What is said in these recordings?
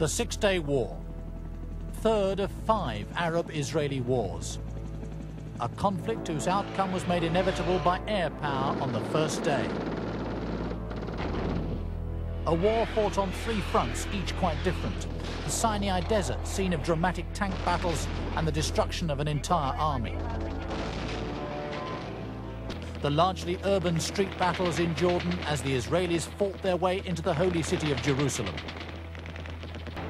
The Six-Day War, third of 5 Arab-Israeli wars. A conflict whose outcome was made inevitable by air power on the first day. A war fought on 3 fronts, each quite different. The Sinai Desert, scene of dramatic tank battles and the destruction of an entire army. The largely urban street battles in Jordan as the Israelis fought their way into the holy city of Jerusalem.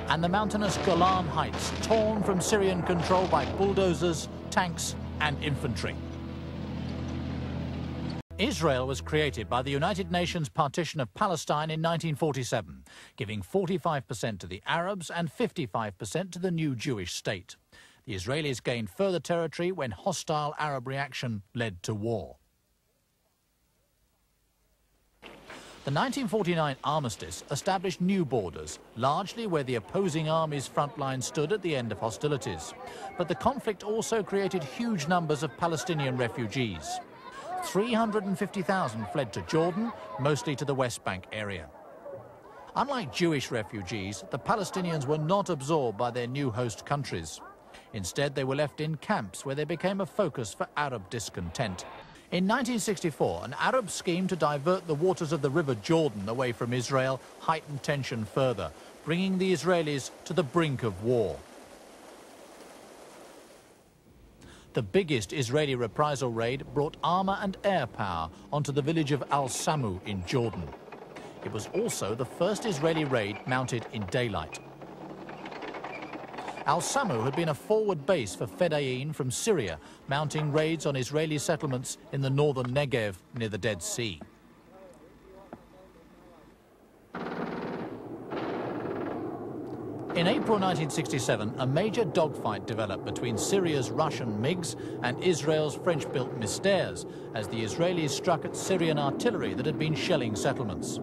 And the mountainous Golan Heights, torn from Syrian control by bulldozers, tanks and infantry. Israel was created by the United Nations partition of Palestine in 1947, giving 45% to the Arabs and 55% to the new Jewish state. The Israelis gained further territory when hostile Arab reaction led to war. The 1949 armistice established new borders, largely where the opposing armies' front line stood at the end of hostilities. But the conflict also created huge numbers of Palestinian refugees. 350,000 fled to Jordan, mostly to the West Bank area. Unlike Jewish refugees, the Palestinians were not absorbed by their new host countries. Instead, they were left in camps where they became a focus for Arab discontent. In 1964, an Arab scheme to divert the waters of the River Jordan away from Israel heightened tension further, bringing the Israelis to the brink of war. The biggest Israeli reprisal raid brought armor and air power onto the village of Al-Samu in Jordan. It was also the first Israeli raid mounted in daylight. Al-Samu had been a forward base for Fedayeen from Syria, mounting raids on Israeli settlements in the northern Negev near the Dead Sea. In April 1967, a major dogfight developed between Syria's Russian MiGs and Israel's French-built Mystères as the Israelis struck at Syrian artillery that had been shelling settlements.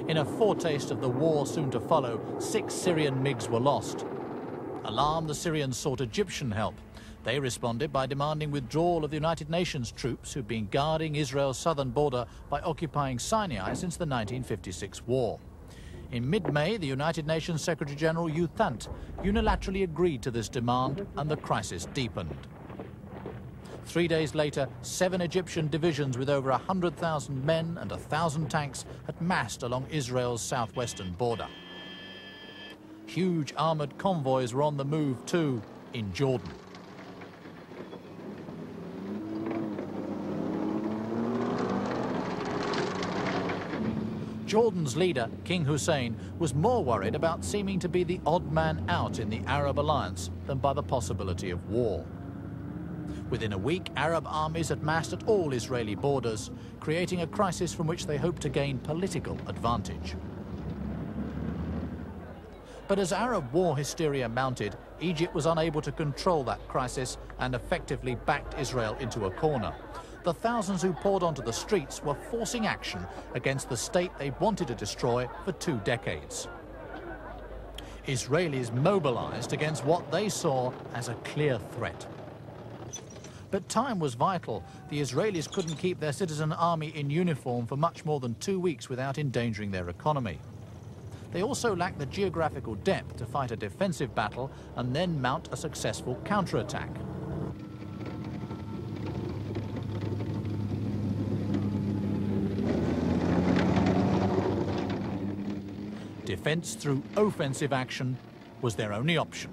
In a foretaste of the war soon to follow, 6 Syrian MiGs were lost. Alarmed, the Syrians sought Egyptian help. They responded by demanding withdrawal of the United Nations troops who'd been guarding Israel's southern border by occupying Sinai since the 1956 war. In mid-May, the United Nations Secretary-General U Thant unilaterally agreed to this demand and the crisis deepened. 3 days later, 7 Egyptian divisions with over 100,000 men and 1,000 tanks had massed along Israel's southwestern border. Huge armoured convoys were on the move too in Jordan. Jordan's leader, King Hussein, was more worried about seeming to be the odd man out in the Arab alliance than by the possibility of war. Within a week, Arab armies had massed at all Israeli borders, creating a crisis from which they hoped to gain political advantage. But as Arab war hysteria mounted, Egypt was unable to control that crisis and effectively backed Israel into a corner. The thousands who poured onto the streets were forcing action against the state they wanted to destroy for 2 decades. Israelis mobilized against what they saw as a clear threat. But time was vital. The Israelis couldn't keep their citizen army in uniform for much more than 2 weeks without endangering their economy. They also lacked the geographical depth to fight a defensive battle and then mount a successful counterattack. Defense through offensive action was their only option.